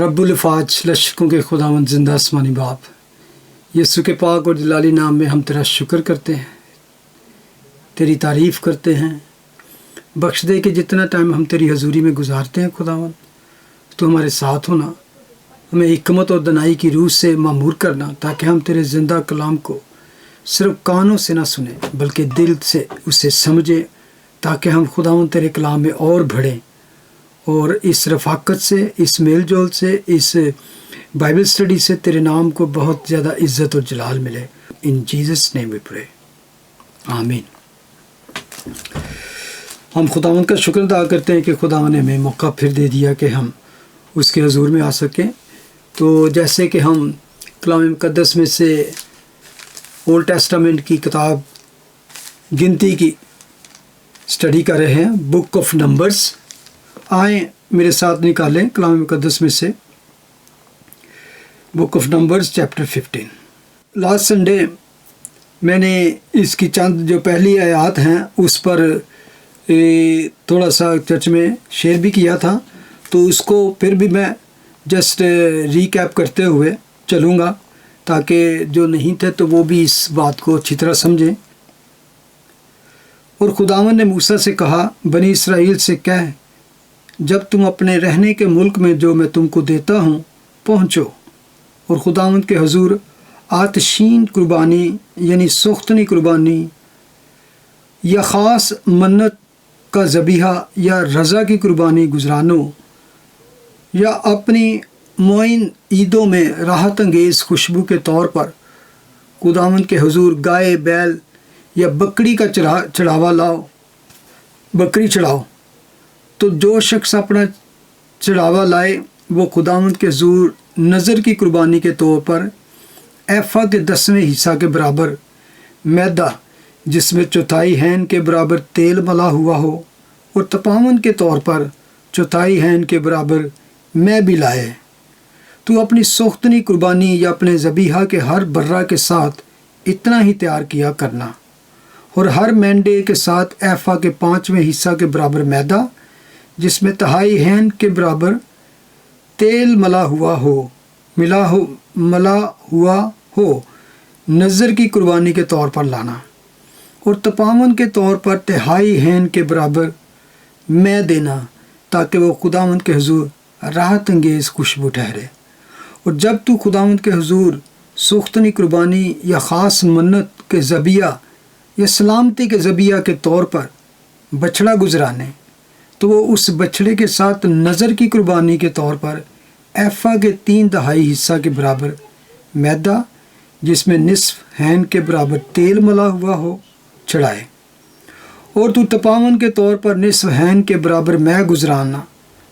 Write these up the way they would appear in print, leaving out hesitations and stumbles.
रब्बुल अफ़वाज लश्कों के खुदावंद ज़िंदा आसमानी बाप, यीशु के पाक और जलाली नाम में हम तेरा शुक्र करते हैं, तेरी तारीफ़ करते हैं। बख्श दे कि जितना टाइम हम तेरी हजूरी में गुजारते हैं खुदावंद, तो हमारे साथ होना, हमें हिकमत और दनाई की रूह से मामूर करना, ताकि हम तेरे ज़िंदा कलाम को सिर्फ कानों से ना सुने बल्कि दिल से उसे समझें, ताकि हम खुदावंद तेरे कलाम में और बढ़ें और इस रफ़ाकत से, इस मेल जोल से, इस बाइबल स्टडी से तेरे नाम को बहुत ज़्यादा इज़्ज़त और जलाल मिले। In Jesus name we pray, आमीन। हम खुदावंद का शुक्र अदा करते हैं कि खुदावंद ने हमें मौका फिर दे दिया कि हम उसके हुजूर में आ सकें। तो जैसे कि हम कलाम मुक़द्दस में से ओल्ड टेस्टामेंट की किताब गिनती की स्टडी कर रहे हैं, बुक ऑफ नंबर्स। आए मेरे साथ निकालें कलाम मुक़द्दस में से book of numbers chapter 15। Last Sunday मैंने इसकी चंद जो पहली आयत हैं उस पर थोड़ा सा चर्च में शेयर भी किया था, तो उसको फिर भी मैं जस्ट रीकैप करते हुए चलूँगा, ताकि जो नहीं थे तो वो भी इस बात को अच्छी तरह समझें। और खुदावंद ने मूसा से कहा, बनी इसराइल से कह, जब तुम अपने रहने के मुल्क में जो मैं तुमको देता हूँ पहुँचो, और खुदावंद के हुजूर आतशीन कुर्बानी यानी सुख्तनी कुर्बानी या ख़ास मन्नत का ज़बीहा या रज़ा की कुर्बानी गुजरानो या अपनी मुइन ईदों में राहत अंगेज़ खुशबू के तौर पर खुदावंद के हुजूर गाय, बैल या बकरी का चढ़ावा लाओ, बकरी चढ़ाओ। तो जो शख्स अपना चढ़ावा लाए वो खुदावंद के हुजूर नज़र की कुर्बानी के तौर पर एफ़ा के 10वें हिस्सा के बराबर मैदा जिसमें चौथाई हैन के बराबर तेल मला हुआ हो, और तपावन के तौर पर चौथाई हैन के बराबर मैं भी लाए। तू अपनी सोख्तनी कुर्बानी या अपने ज़बीहा के हर बर्रा के साथ इतना ही तैयार किया करना, और हर मेंढे के साथ एफ़ा के 5वें हिस्सा के बराबर मैदा जिसमें तिहाई हैन के बराबर तेल मला हुआ हो नज़र की कुर्बानी के तौर पर लाना, और तपावन के तौर पर तिहाई हैन के बराबर मैं देना, ताकि वो खुदावंद के हुजूर राहत अंगेज़ खुशबू ठहरे। और जब तू खुदावंद के हुजूर सुख्तनी कुर्बानी या ख़ास मन्नत के ज़बिया या सलामती के ज़बिया के तौर पर बछड़ा गुजराने, तो वो उस बछड़े के साथ नज़र की कुर्बानी के तौर पर एफ़ा के 3/4 हिस्सा के बराबर मैदा जिसमें निस्फ हैन के बराबर तेल मला हुआ हो चढ़ाए। और तू तपावन के तौर पर निस्फ हैन के बराबर मैं गुजराना,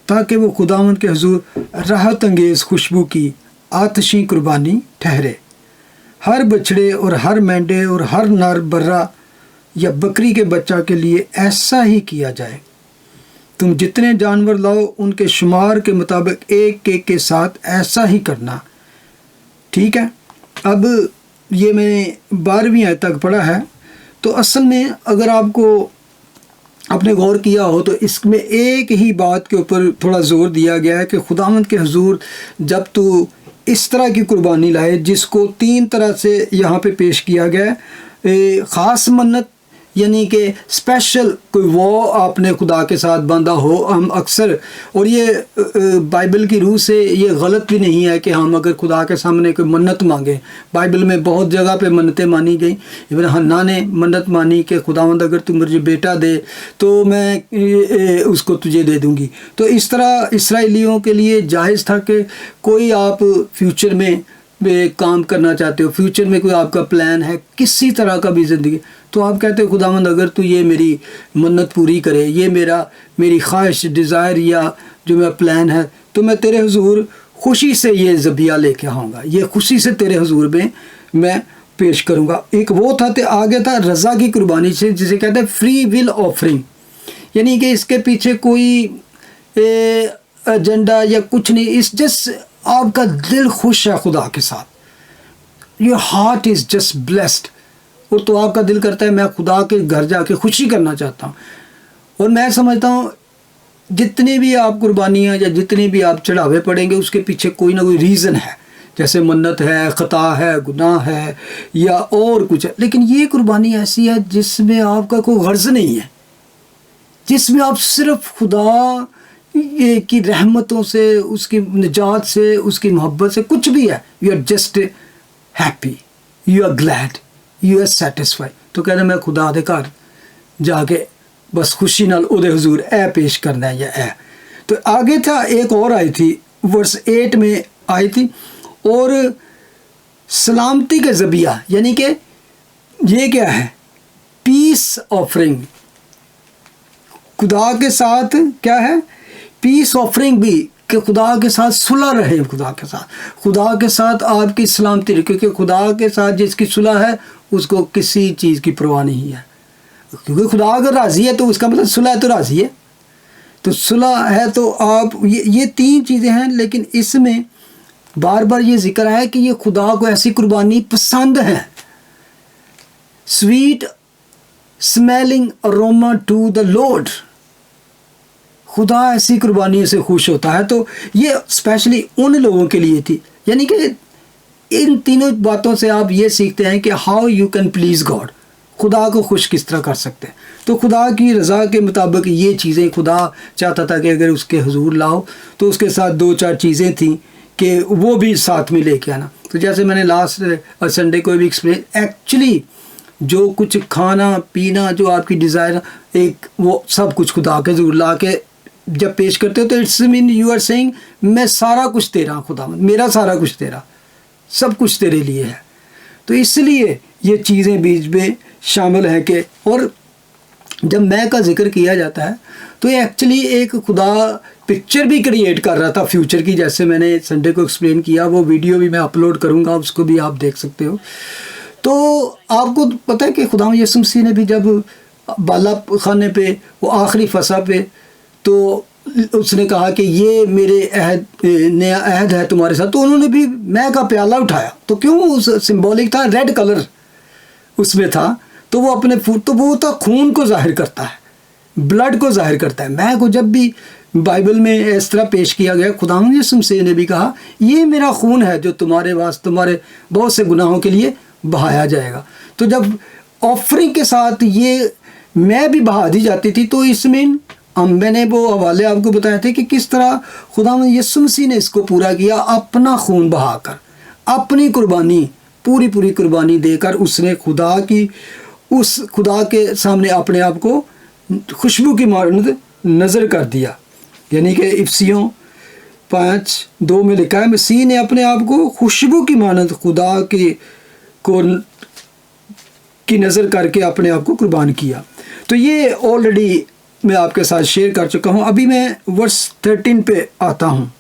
ताकि वो खुदावंद के हुजूर राहत अंगेज़ खुशबू की आतशी कुर्बानी ठहरे। हर बछड़े और हर मेंढे और हर नर बर्रा या बकरी के बच्चा के लिए ऐसा ही किया जाए। तुम जितने जानवर लाओ उनके शुमार के मुताबिक एक एक के साथ ऐसा ही करना। ठीक है। अब ये मैंने 12वीं आयत तक पढ़ा है, तो असल में अगर आपको आपने गौर किया हो तो इसमें एक ही बात के ऊपर थोड़ा ज़ोर दिया गया है कि खुदावंद के हुजूर जब तू इस तरह की कुर्बानी लाए, जिसको 3 तरह से यहाँ पे पेश किया गया है। ख़ास मन्नत यानी कि स्पेशल कोई वो आपने खुदा के साथ बांधा हो। हम अक्सर, और ये बाइबल की रूह से ये गलत भी नहीं है कि हम अगर खुदा के सामने कोई मन्नत मांगे। बाइबल में बहुत जगह पे मन्नतें मानी गई। इवन हन्ना ने मन्नत मानी कि खुदावंद अगर तू मुझे बेटा दे तो मैं उसको तुझे दे दूँगी। तो इस तरह इसराइलियों के लिए जायज़ था कि कोई आप फ्यूचर में काम करना चाहते हो, फ्यूचर में कोई आपका प्लान है किसी तरह का भी ज़िंदगी, तो आप कहते हो खुदावंद अगर तू ये मेरी मन्नत पूरी करे, ये मेरी ख्वाहिश डिज़ायर या जो मेरा प्लान है, तो मैं तेरे हुजूर खुशी से ये ज़बिया लेके आऊँगा, ये खुशी से तेरे हुजूर में मैं पेश करूँगा। एक वो था, तो आगे था रज़ा की कुर्बानी से, जिसे कहते हैं फ्री विल ऑफरिंग, यानी कि इसके पीछे कोई एजेंडा या कुछ नहीं। इस जस्ट आपका दिल खुश है खुदा के साथ, your heart is just blessed, और तो आपका दिल करता है मैं खुदा के घर जाके खुशी करना चाहता हूँ। और मैं समझता हूँ जितनी भी आप कुर्बानियाँ या जितने भी आप चढ़ावे पड़ेंगे उसके पीछे कोई ना कोई रीज़न है, जैसे मन्नत है, ख़ता है, गुनाह है या और कुछ है। लेकिन ये कुर्बानी ऐसी है जिसमें आपका कोई गर्ज नहीं है, जिसमें आप सिर्फ खुदा की रहमतों से, उसकी निजात से, उसकी मोहब्बत से, कुछ भी है, you are just happy, you are glad, you are satisfied. तो कहते मैं खुदा दे घर जाके बस खुशी नाल ओदे हुजूर ए पेश करना है या ए। तो आगे था एक और आई थी, वर्स 8 में आई थी, और सलामती के ज़बिया, यानी कि ये क्या है, पीस ऑफरिंग। खुदा के साथ क्या है, पीस ऑफरिंग भी, कि खुदा के साथ सुलह रहे, खुदा के साथ आपकी सलामती रहे, क्योंकि खुदा के साथ जिसकी सुलह है उसको किसी चीज़ की परवाह नहीं है, क्योंकि खुदा अगर राज़ी है तो उसका मतलब सुलह है तो राज़ी है। तो सुलह है तो आप ये 3 चीज़ें हैं। लेकिन इसमें बार बार ये जिक्र है कि ये खुदा को ऐसी कुर्बानी पसंद है, sweet smelling aroma to the Lord, खुदा ऐसी कुर्बानी से खुश होता है। तो ये स्पेशली उन लोगों के लिए थी, यानी कि इन तीनों बातों से आप ये सीखते हैं कि how you can please God, खुदा को खुश किस तरह कर सकते हैं। तो खुदा की रज़ा के मुताबिक ये चीज़ें खुदा चाहता था कि अगर उसके हुजूर लाओ तो उसके साथ 2-4 चीज़ें थीं कि वो भी साथ में लेके आना। तो जैसे मैंने लास्ट संडे को भी एक्सप्लेन, एक्चुअली जो कुछ खाना पीना जो आपकी डिज़ायर एक, वो सब कुछ खुदा के हुजूर ला के जब पेश करते हो तो it's mean you are saying मैं सारा कुछ तेरा खुदा, मेरा सारा कुछ तेरा, सब कुछ तेरे लिए है। तो इसलिए ये चीज़ें बीच में शामिल हैं कि, और जब मैं का जिक्र किया जाता है तो ये एक्चुअली एक खुदा पिक्चर भी क्रिएट कर रहा था फ्यूचर की, जैसे मैंने संडे को एक्सप्लेन किया, वो वीडियो भी मैं अपलोड करूँगा, उसको भी आप देख सकते हो। तो आपको पता है कि खुदा यीशु मसीह ने भी जब बाला खाने पे वो आखिरी फसा पे, तो उसने कहा कि ये मेरे अहद, नया अहद है तुम्हारे साथ, तो उन्होंने भी मैं का प्याला उठाया, तो क्यों उस सिंबॉलिक था, रेड कलर उसमें था, तो वो अपने तो वो तो खून को जाहिर करता है, ब्लड को जाहिर करता है। मैं को जब भी बाइबल में इस तरह पेश किया गया, खुदा यीशु मसीह ने भी कहा ये मेरा खून है जो तुम्हारे वास्ते, तुम्हारे बहुत से गुनाहों के लिए बहाया जाएगा। तो जब ऑफरिंग के साथ ये मैं भी बहा दी जाती थी, तो इसमें मैंने वो हवाले आपको बताए थे कि किस तरह खुदा यीशु मसीह ने इसको पूरा किया, अपना खून बहाकर, अपनी कुर्बानी, पूरी कुर्बानी देकर उसने उस खुदा के सामने अपने आप को खुशबू की मानद नज़र कर दिया। यानी कि इफसियों 5:2 में लिखा है, मसीह ने अपने आप को खुशबू की मानद खुदा की नज़र करके अपने आप को कुर्बान किया। तो ये ऑलरेडी मैं आपके साथ शेयर कर चुका हूँ। अभी मैं वर्स 13 पे आता हूँ।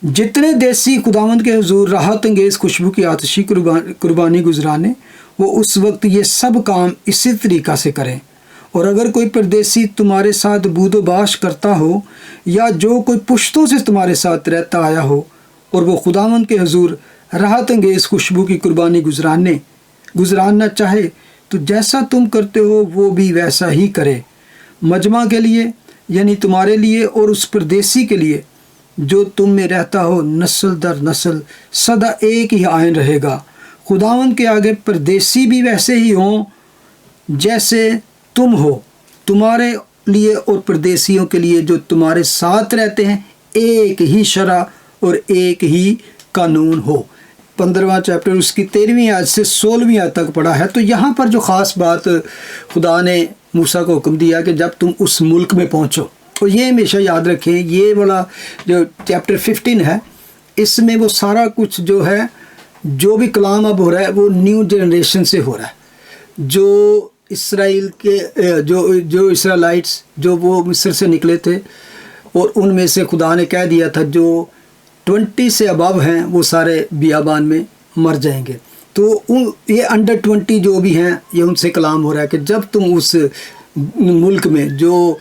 जितने देसी खुदावंद के हुजूर राहत अंगेज़ खुशबू की आतिशी कुर्बानी गुजराने, वो उस वक्त ये सब काम इसी तरीक़ा से करें। और अगर कोई परदेसी तुम्हारे साथ बूदोबाश करता हो या जो कोई पुश्तों से तुम्हारे साथ रहता आया हो और वो खुदावंद के हुजूर राहत अंगेज़ खुशबू की कुर्बानी गुजराना चाहे, तो जैसा तुम करते हो वो भी वैसा ही करे, मजमा के लिए यानी तुम्हारे लिए और उस परदेसी के लिए जो तुम में रहता हो, नस्ल दर नस्ल सदा एक ही आयन रहेगा। खुदावंद के आगे परदेसी भी वैसे ही हों जैसे तुम हो, तुम्हारे लिए और परदेसियों के लिए जो तुम्हारे साथ रहते हैं एक ही शरा और एक ही कानून हो। 15वां चैप्टर उसकी 13वीं आयत से 16वीं आयत तक पढ़ा है। तो यहाँ पर जो ख़ास बात खुदा ने मूसा को हुक्म दिया कि जब तुम उस मुल्क में पहुँचो, और ये हमेशा याद रखें, ये वाला जो चैप्टर 15 है, इसमें वो सारा कुछ जो है, जो भी कलाम अब हो रहा है वो न्यू जनरेशन से हो रहा है। जो इसराइल के जो इसराइलाइट्स जो वो मिस्र से निकले थे, और उनमें से खुदा ने कह दिया था जो 20 से अबव हैं वो सारे बियाबान में मर जाएंगे। तो ये अंडर 20 जो भी हैं, ये उनसे कलाम हो रहा है कि जब तुम उस मुल्क में जो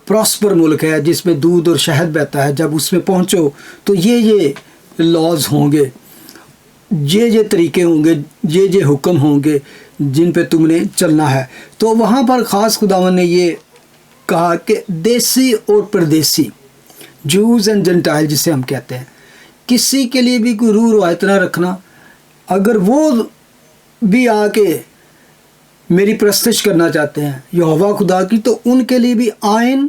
प्रॉस्पर मुल्क है जिसमें दूध और शहद बहता है, जब उसमें पहुँचो तो ये लॉज होंगे, ये तरीक़े होंगे, ये हुक्म होंगे जिन पे तुमने चलना है। तो वहाँ पर ख़ास खुदावन ने ये کہا کہ دیسی اور پردیسی، جوز اینڈ جنٹائل جسے ہم کہتے ہیں، کسی کے لیے بھی کوئی روح روایت نہ رکھنا. اگر وہ بھی آ کے میری پرستش کرنا چاہتے ہیں یہوہ خدا کی، تو ان کے لیے بھی آئین،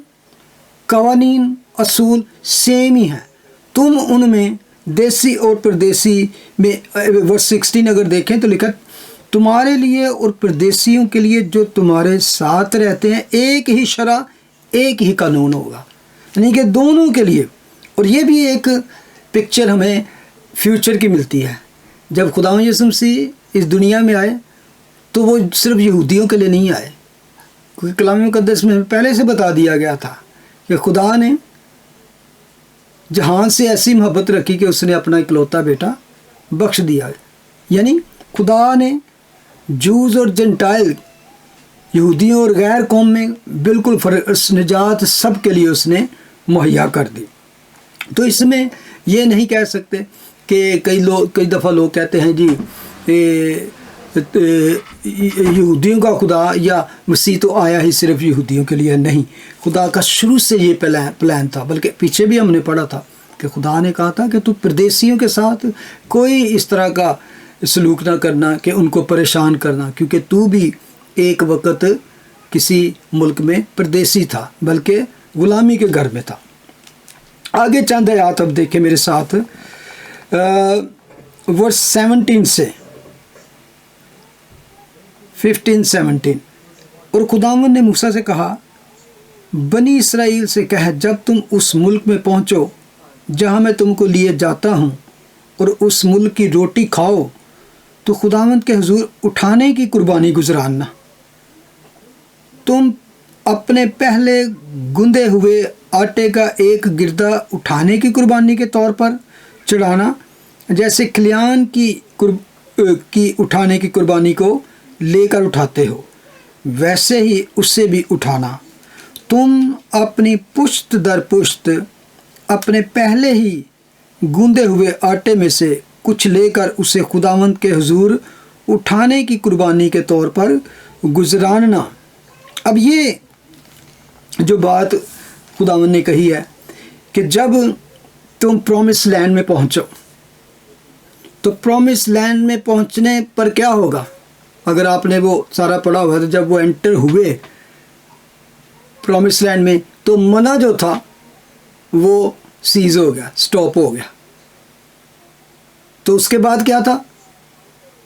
قوانین، اصول سیم ہی ہیں. تم ان میں دیسی اور پردیسی میں ورس 16 اگر دیکھیں تو لکھا تمہارے لیے اور پردیسیوں کے لیے جو تمہارے ساتھ رہتے ہیں ایک ہی شرع، ایک ہی قانون ہوگا. یعنی کہ دونوں کے لیے. اور یہ بھی ایک پکچر ہمیں فیوچر کی ملتی ہے. جب خداوند یسوع مسیح اس دنیا میں آئے تو وہ صرف یہودیوں کے لیے نہیں آئے، کیونکہ کلام مقدس میں پہلے سے بتا دیا گیا تھا کہ خدا نے جہان سے ایسی محبت رکھی کہ اس نے اپنا اکلوتا بیٹا بخش دیا. یعنی خدا نے جوز اور جنٹائل، یہودیوں اور غیر قوم میں بالکل نجات سب کے لیے اس نے مہیا کر دی. تو اس میں یہ نہیں کہہ سکتے کہ کئی دفعہ لوگ کہتے ہیں جی یہودیوں کا خدا یا مسیح تو آیا ہی صرف یہودیوں کے لیے. نہیں، خدا کا شروع سے یہ پلان تھا. بلکہ پیچھے بھی ہم نے پڑھا تھا کہ خدا نے کہا تھا کہ تو پردیسیوں کے ساتھ کوئی اس طرح کا سلوک نہ کرنا کہ ان کو پریشان کرنا، کیونکہ تو بھی ایک وقت کسی ملک میں پردیسی تھا، بلکہ غلامی کے گھر میں تھا. آگے چند آیات اب دیکھیں میرے ساتھ، ورس 17 سے 15-17. اور خداوند نے موسیٰ سے کہا بنی اسرائیل سے کہہ جب تم اس ملک میں پہنچو جہاں میں تم کو لیے جاتا ہوں اور اس ملک کی روٹی کھاؤ تو خداوند کے حضور اٹھانے کی قربانی گزراننا. تم اپنے پہلے گندے ہوئے آٹے کا ایک گردہ اٹھانے کی قربانی کے طور پر چڑھانا، جیسے کھلیان کی اٹھانے کی قربانی کو لے کر اٹھاتے ہو ویسے ہی اسے بھی اٹھانا. تم اپنی پشت در پشت اپنے پہلے ہی گوندے ہوئے آٹے میں سے کچھ لے کر اسے خداوند کے حضور اٹھانے کی قربانی کے طور پر گزراننا. اب یہ جو بات خداوند نے کہی ہے کہ جب تم پرومس لینڈ میں پہنچو تو پرومس لینڈ میں پہنچنے پر کیا ہوگا؟ اگر آپ نے وہ سارا پڑھا ہوا تو جب وہ انٹر ہوئے پرومس لینڈ میں تو منع جو تھا وہ سیز ہو گیا، سٹاپ ہو گیا. تو اس کے بعد کیا تھا؟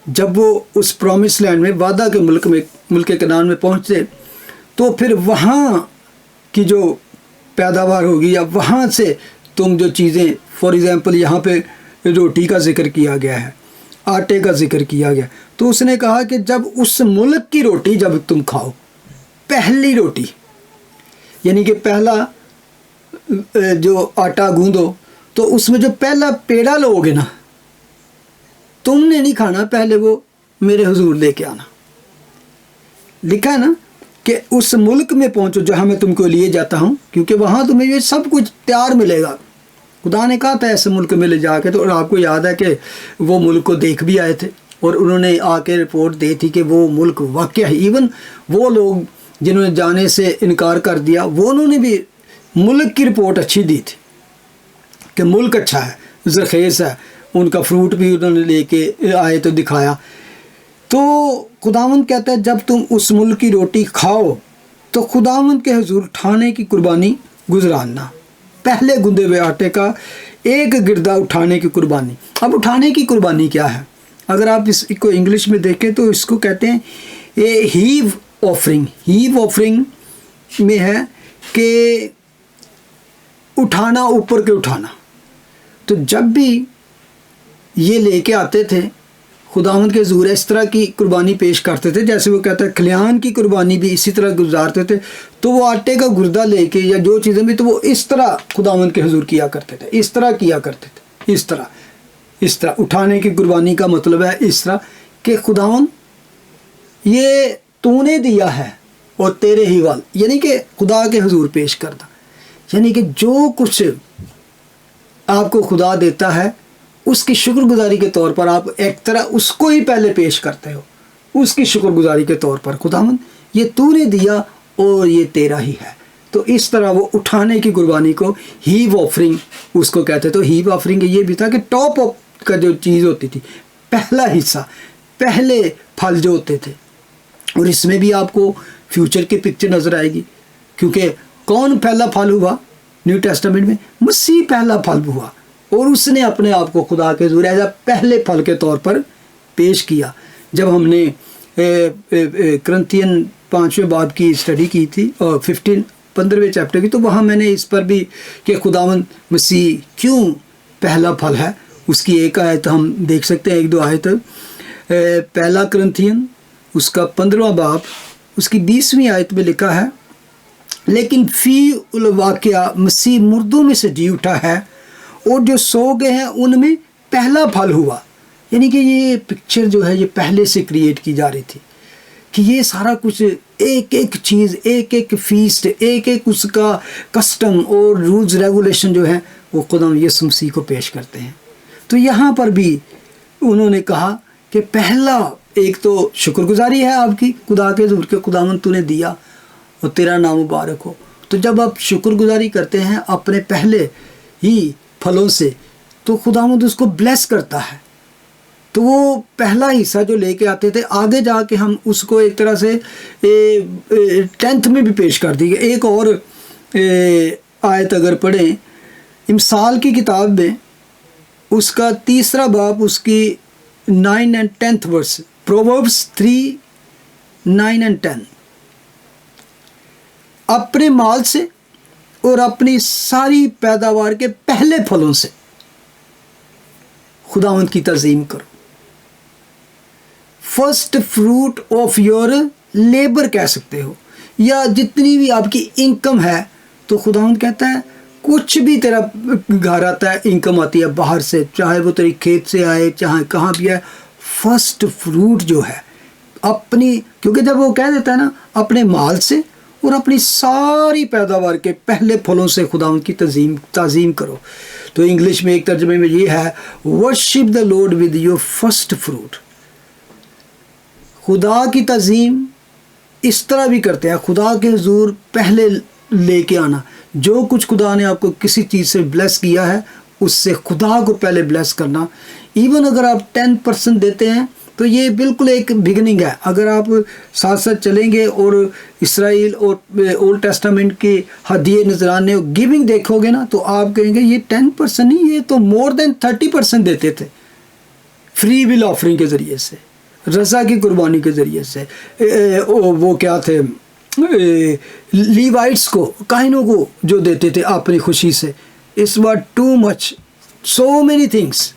جب وہ اس پرومس لینڈ میں وعدہ کے ملک کنعان میں پہنچتے تو پھر وہاں کی جو پیداوار ہوگی یا وہاں سے تم جو چیزیں، فار ایگزامپل یہاں پہ روٹی کا ذکر کیا گیا ہے، آٹے کا ذکر کیا گیا، تو اس نے کہا کہ جب اس ملک کی روٹی جب تم کھاؤ، پہلی روٹی یعنی کہ پہلا جو آٹا گوندو تو اس میں جو پہلا پیڑا لو گے نا، تم نے نہیں کھانا، پہلے وہ میرے حضور لے کے آنا. لکھا ہے نا کہ اس ملک میں پہنچو جہاں میں تم کو لیے جاتا ہوں، کیونکہ وہاں تمہیں یہ سب کچھ تیار ملے گا. خدا نے کہا تھا ایسے ملک میں لے جا کے، تو اور آپ کو یاد ہے کہ وہ ملک کو دیکھ بھی آئے تھے اور انہوں نے آ کے رپورٹ دی تھی کہ وہ ملک واقعہ ہے. ایون وہ لوگ جنہوں نے جانے سے انکار کر دیا، وہ انہوں نے بھی ملک کی رپورٹ اچھی دی تھی کہ ملک اچھا ہے، زرخیز ہے. ان کا فروٹ بھی انہوں نے لے کے آئے تو دکھایا. تو خداوند کہتا ہے جب تم اس ملک کی روٹی کھاؤ تو خداوند کے حضور اٹھانے کی قربانی گزراننا، پہلے گندے ہوئے آٹے کا ایک گردہ اٹھانے کی قربانی. اب اٹھانے کی قربانی کیا ہے؟ اگر آپ اس کو انگلش میں دیکھیں تو اس کو کہتے ہیں ہیو آفرنگ. ہیو آفرنگ میں ہے کہ اٹھانا، اوپر کے اٹھانا. تو جب بھی یہ لے کے آتے تھے خداوند کے حضور اس طرح کی قربانی پیش کرتے تھے، جیسے وہ کہتا ہے کھلیان کی قربانی بھی اسی طرح گزارتے تھے، تو وہ آٹے کا گردہ لے کے یا جو چیزیں بھی، تو وہ اس طرح خداوند کے حضور کیا کرتے تھے، اس طرح کیا کرتے تھے، اس طرح اٹھانے کی قربانی کا مطلب ہے اس طرح کہ خداوند یہ تو نے دیا ہے اور تیرے ہی وال، یعنی کہ خدا کے حضور پیش کردہ، یعنی کہ جو کچھ آپ کو خدا دیتا ہے اس کی شکر گزاری کے طور پر آپ ایک طرح اس کو ہی پہلے پیش کرتے ہو، اس کی شکر گزاری کے طور پر خداوند یہ تو نے دیا اور یہ تیرا ہی ہے. تو اس طرح وہ اٹھانے کی قربانی کو ہیو آفرنگ اس کو کہتے. تو ہیو آفرنگ یہ بھی تھا کہ ٹاپ اپ کا جو چیز ہوتی تھی، پہلا حصہ، پہلے پھل جو ہوتے تھے. اور اس میں بھی آپ کو فیوچر کی پکچر نظر آئے گی، کیونکہ کون پہلا پھل ہوا نیو ٹیسٹامنٹ میں؟ مسیح پہلا پھل ہوا، اور اس نے اپنے آپ کو خدا کے حضور ایز اے پہلے پھل کے طور پر پیش کیا. جب ہم نے کرنتھین 5ویں باب کی اسٹڈی کی تھی اور 15ویں چیپٹر کی، تو وہاں میں نے اس پر بھی کہ خداوند مسیح کیوں پہلا پھل ہے، اس کی ایک آیت ہم دیکھ سکتے ہیں، 1-2 آیت. پہلا کرنتھین اس کا 15واں باب اس کی 20ویں آیت میں لکھا ہے، لیکن فی الواقعہ مسیح مردوں میں سے جی اٹھا ہے اور جو سو گئے ہیں ان میں پہلا پھل ہوا. یعنی کہ یہ پکچر جو ہے یہ پہلے سے کریٹ کی جا رہی تھی کہ یہ سارا کچھ ایک ایک چیز، ایک ایک فیسٹ، ایک ایک اس کا کسٹم اور رولز ریگولیشن جو ہے وہ خدا یسوع مسیح کو پیش کرتے ہیں. تو یہاں پر بھی انہوں نے کہا کہ پہلا ایک تو شکر گزاری ہے آپ کی خدا کے حضور کے، خداوند تو نے دیا اور تیرا نام مبارک ہو. تو جب آپ شکر گزاری کرتے ہیں اپنے پہلے ہی پھلوں سے تو خداوند اس کو بلیس کرتا ہے. تو وہ پہلا حصہ جو لے کے آتے تھے، آگے جا کے ہم اس کو ایک طرح سے 10th میں بھی پیش کر دی. ایک اور آیت اگر پڑھیں امثال کی کتاب میں اس کا 3 باب اس کی 9 and 10th ورس، پرووربس 3:9 and 10، اپنے مال سے اور اپنی ساری پیداوار کے پہلے پھلوں سے خداوند کی تعظیم کرو. First fruit of your labour کہہ سکتے ہو، یا جتنی بھی آپ کی انکم ہے. تو خداوند کہتا ہے کچھ بھی تیرا گھر آتا ہے، انکم آتی ہے باہر سے، چاہے وہ تیری کھیت سے آئے چاہے کہاں بھی آئے، فرسٹ فروٹ جو ہے اپنی، کیونکہ جب وہ کہہ دیتا ہے نا اپنے مال سے اور اپنی ساری پیداوار کے پہلے پھلوں سے خداوند کی تعظیم کرو. تو انگلش میں ایک ترجمے میں یہ ہے worship the lord with your first fruit. خدا کی تعظیم اس طرح بھی کرتے ہیں، خدا کے حضور پہلے لے کے آنا. جو کچھ خدا نے آپ کو کسی چیز سے بلیس کیا ہے اس سے خدا کو پہلے بلیس کرنا. ایون اگر آپ 10% دیتے ہیں تو یہ بالکل ایک بگننگ ہے. اگر آپ ساتھ ساتھ چلیں گے اور اسرائیل اور اولڈ ٹیسٹامنٹ کے ہدیے نذرانے گیونگ دیکھو گے نا تو آپ کہیں گے یہ 10% نہیں، یہ تو مور دین 30% دیتے تھے فری ول آفرنگ کے ذریعے سے، رضا کی قربانی کے ذریعے سے. وہ کیا تھے لیوائٹس کو، کاہنوں کو جو دیتے تھے اپنی خوشی سے. Is was too much, so many things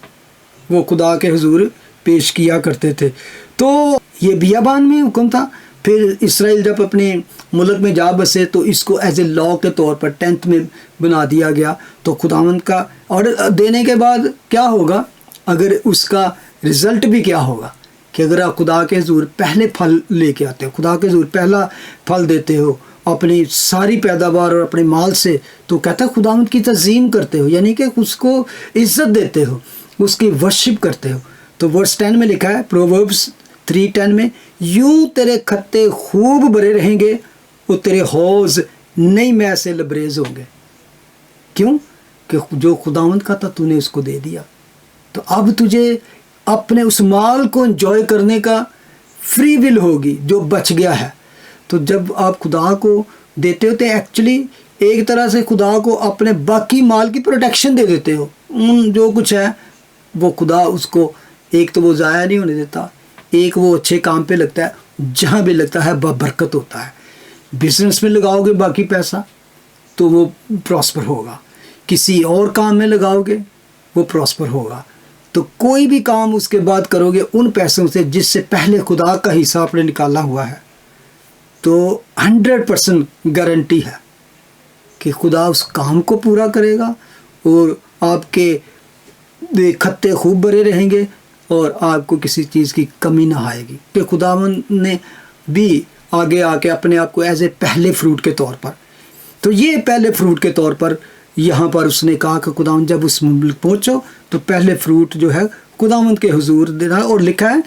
وہ خدا کے حضور پیش کیا کرتے تھے. تو یہ بیابان میں حکم تھا. پھر اسرائیل جب اپنے ملک میں جا بسے تو اس کو ایز اے لا کے طور پر 10th میں بنا دیا گیا. تو خداوند کا آرڈر دینے کے بعد کیا ہوگا، اگر اس کا رزلٹ بھی کیا ہوگا کہ اگر آپ خدا کے حضور پہلے پھل لے کے آتے ہو، خدا کے حضور پہلا پھل دیتے ہو اپنی ساری پیداوار اور اپنے مال سے، تو کہتا ہے خداوند کی تعظیم کرتے ہو، یعنی کہ اس کو عزت دیتے ہو، اس کی ورشپ کرتے ہو. تو ورس 10 میں لکھا ہے پرووربس 3:10 میں، یوں تیرے کھتے خوب بھرے رہیں گے اور تیرے حوض نئی مے سے لبریز ہوں گے. کیوں؟ کہ جو خداوند کا تھا تو نے اس کو دے دیا. تو اب تجھے اپنے اس مال کو انجوائے کرنے کا فری ول ہوگی جو بچ گیا ہے. تو جب آپ خدا کو دیتے ہوتے ایکچولی ایک طرح سے خدا کو اپنے باقی مال کی پروٹیکشن دے دیتے ہو. جو کچھ ہے وہ خدا اس کو ایک تو وہ ضائع نہیں ہونے دیتا، ایک وہ اچھے کام پہ لگتا ہے، جہاں بھی لگتا ہے بابرکت ہوتا ہے. بزنس میں لگاؤ گے باقی پیسہ تو وہ پراسپر ہوگا، کسی اور کام میں لگاؤ گے وہ پراسپر ہوگا. تو کوئی بھی کام اس کے بعد کرو گے ان پیسوں سے جس سے پہلے خدا کا حصہ آپ نے نکالا ہوا ہے، تو 100% گارنٹی ہے کہ خدا اس کام کو پورا کرے گا اور آپ کے کھتے خوب بھرے رہیں گے اور آپ کو کسی چیز کی کمی نہ آئے گی. کہ خداوند نے بھی آگے آ کے اپنے آپ کو ایز اے پہلے فروٹ کے طور پر، تو یہ پہلے فروٹ کے طور پر یہاں پر اس نے کہا کہ خداوند جب اس ملک پہنچو تو پہلے فروٹ جو ہے خداوند کے حضور دینا. اور لکھا ہے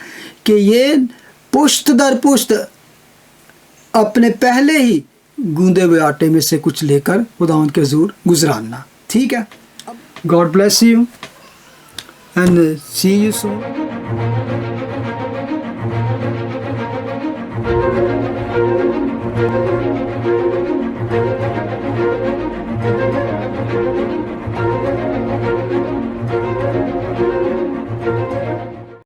کہ یہ پشت در پشت اپنے پہلے ہی गूंदे हुए आटे में से कुछ लेकर खुदावंद के हुजूर गुजराना। ठीक है, God bless you and see you soon.